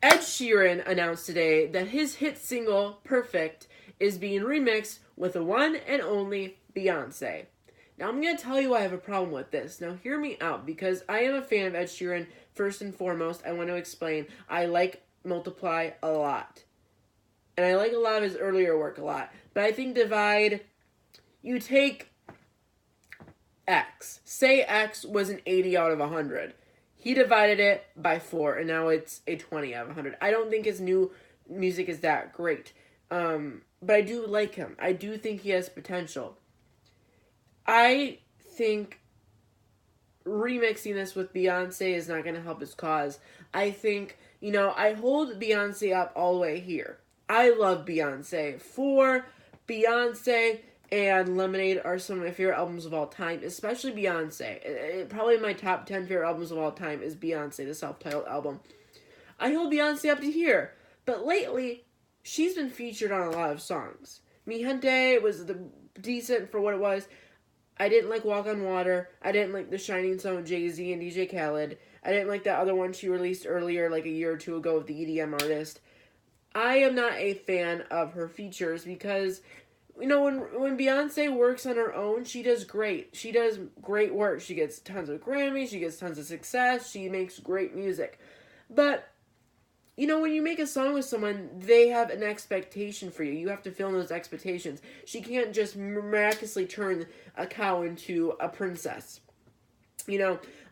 Ed Sheeran announced today that his hit single, Perfect, is being remixed with the one and only Beyonce. Now, I'm going to tell you I have a problem with this. Now, hear me out, because I am a fan of Ed Sheeran. First and foremost, I want to explain. I like Multiply a lot. And I like a lot of his earlier work a lot. But I think Divide, you take X. Say X was an 80 out of 100. He divided it by 4, and now it's a 20 out of 100. I don't think his new music is that great. But I do like him. I do think he has potential. I think remixing this with Beyonce is not going to help his cause. I think, I hold Beyonce up all the way here. I love Beyonce. For Beyonce and Lemonade are some of my favorite albums of all time, especially Beyonce. Probably my top 10 favorite albums of all time is Beyonce, the self-titled album. I hold Beyonce up to here, but lately, she's been featured on a lot of songs. Mi Gente was decent for what it was. I didn't like Walk on Water. I didn't like the Shining song with Jay-Z and DJ Khaled. I didn't like that other one she released earlier, like a year or two ago, with the EDM artist. I am not a fan of her features because, when Beyonce works on her own, she does great. She does great work. She gets tons of Grammys. She gets tons of success. She makes great music. But, when you make a song with someone, they have an expectation for you. You have to fill in those expectations. She can't just miraculously turn a cow into a princess.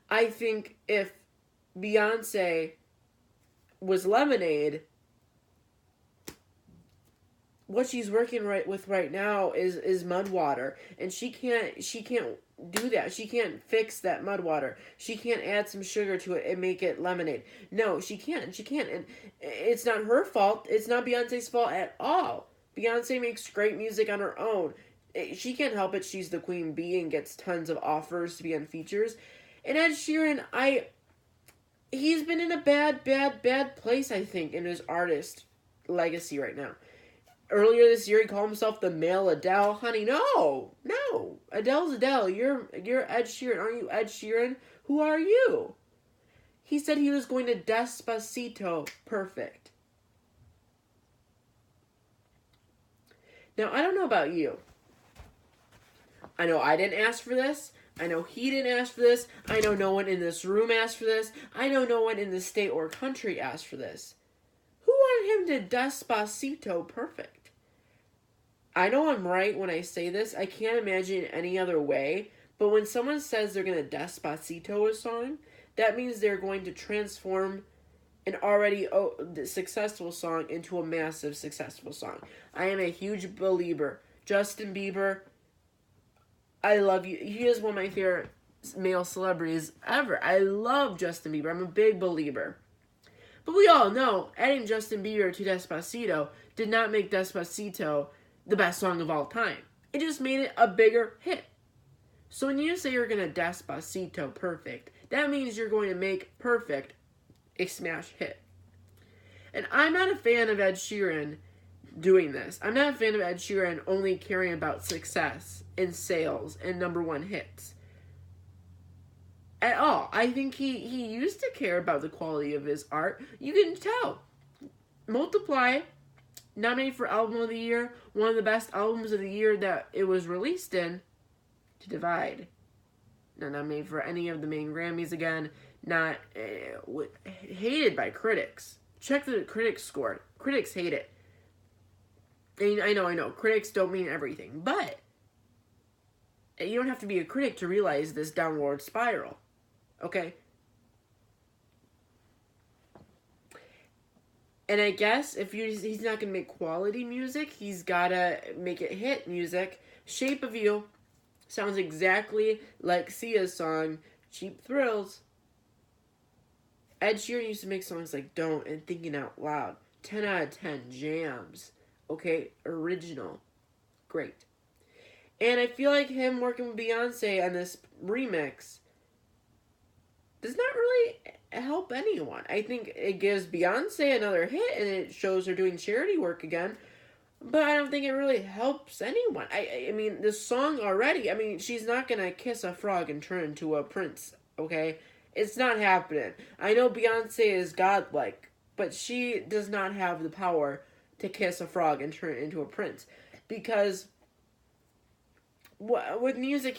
I think if Beyonce was Lemonade, what she's working with right now is mud water, and she can't do that. She can't fix that mud water. She can't add some sugar to it and make it lemonade. No, she can't. And it's not her fault. It's not Beyonce's fault at all. Beyonce makes great music on her own. She can't help it. She's the queen bee and gets tons of offers to be on features. And Ed Sheeran, he's been in a bad place, I think, in his artist legacy right now. Earlier this year, he called himself the male Adele. Honey, no. Adele's Adele. You're Ed Sheeran. Aren't you Ed Sheeran? Who are you? He said he was going to Despacito Perfect. Now, I don't know about you. I know I didn't ask for this. I know he didn't ask for this. I know no one in this room asked for this. I know no one in the state or country asked for this. Who wanted him to Despacito Perfect? I know I'm right when I say this. I can't imagine any other way. But when someone says they're going to Despacito a song, that means they're going to transform an already successful song into a massive successful song. I am a huge believer. Justin Bieber, I love you. He is one of my favorite male celebrities ever. I love Justin Bieber. I'm a big believer. But we all know adding Justin Bieber to Despacito did not make Despacito the best song of all time. It just made it a bigger hit. So when you say you're going to Despacito Perfect, that means you're going to make Perfect a smash hit. And I'm not a fan of Ed Sheeran doing this. I'm not a fan of Ed Sheeran only caring about success and sales and number one hits. At all. I think he used to care about the quality of his art. You can tell. Multiply, nominated for Album of the Year, one of the best albums of the year that it was released in, to Divide. Not nominated for any of the main Grammys again. Not hated by critics. Check the critics score. Critics hate it. And I know. Critics don't mean everything. But you don't have to be a critic to realize this downward spiral. Okay? And I guess if he's not going to make quality music, he's got to make it hit music. Shape of You sounds exactly like Sia's song, Cheap Thrills. Ed Sheeran used to make songs like Don't and Thinking Out Loud. 10 out of 10 jams. Okay? Original. Great. And I feel like him working with Beyonce on this remix does not really help anyone. I think it gives Beyonce another hit and it shows her doing charity work again. But I don't think it really helps anyone. I mean, this song already, she's not going to kiss a frog and turn into a prince, okay? It's not happening. I know Beyonce is godlike. but she does not have the power to kiss a frog and turn it into a prince, because with music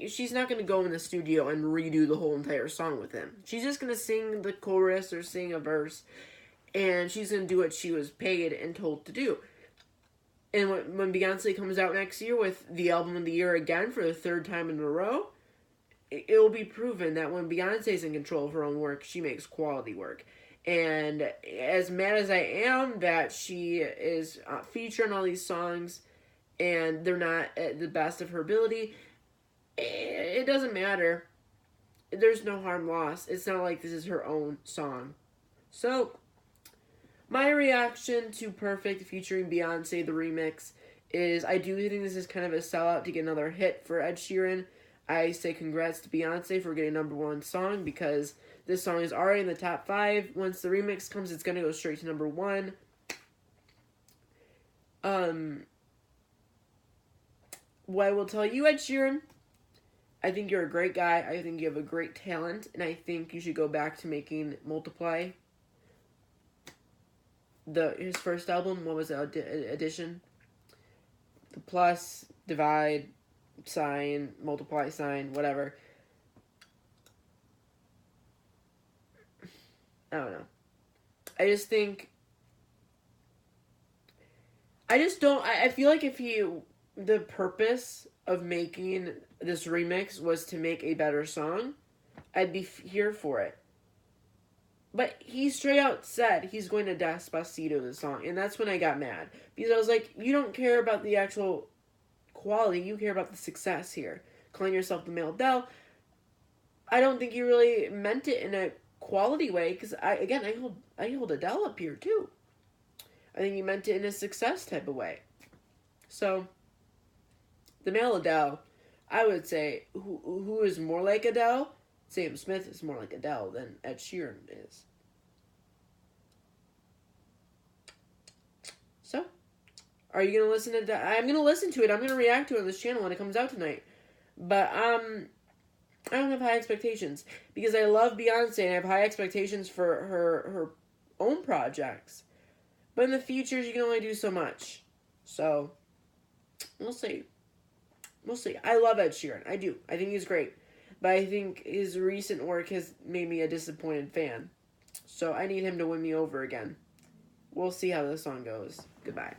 she's not going to go in the studio and redo the whole entire song with him. She's just going to sing the chorus or sing a verse, and she's going to do what she was paid and told to do. And when Beyonce comes out next year with the album of the year again for the third time in a row, it will be proven that when Beyonce's in control of her own work, she makes quality work. And as mad as I am that she is featured on all these songs and they're not at the best of her ability, it doesn't matter. There's no harm lost. It's not like this is her own song. So, my reaction to Perfect featuring Beyonce, the remix, is I do think this is kind of a sellout to get another hit for Ed Sheeran. I say congrats to Beyonce for getting #1 song, because this song is already in the top 5. Once the remix comes, it's going to go straight to #1. What I will tell you, Ed Sheeran, I think you're a great guy. I think you have a great talent, and I think you should go back to making Multiply. His first album, what was it, Edition? The plus, divide, sign, multiply, sign, whatever. I don't know. I feel like if the purpose of making this remix was to make a better song, I'd be here for it. But he straight out said he's going to Despacito the song, and that's when I got mad. Because I was like, you don't care about the actual quality, you care about the success here. Calling yourself the male Adele, I don't think you really meant it in a quality way, because I hold Adele up here too. I think you meant it in a success type of way. So, the male Adele, I would say, who is more like Adele? Sam Smith is more like Adele than Ed Sheeran is. So, are you going to listen to that? I'm going to listen to it. I'm going to react to it on this channel when it comes out tonight. But, I don't have high expectations. Because I love Beyonce and I have high expectations for her own projects. But in the future, she can only do so much. So, we'll see. We'll see. I love Ed Sheeran. I do. I think he's great. But I think his recent work has made me a disappointed fan. So I need him to win me over again. We'll see how this song goes. Goodbye.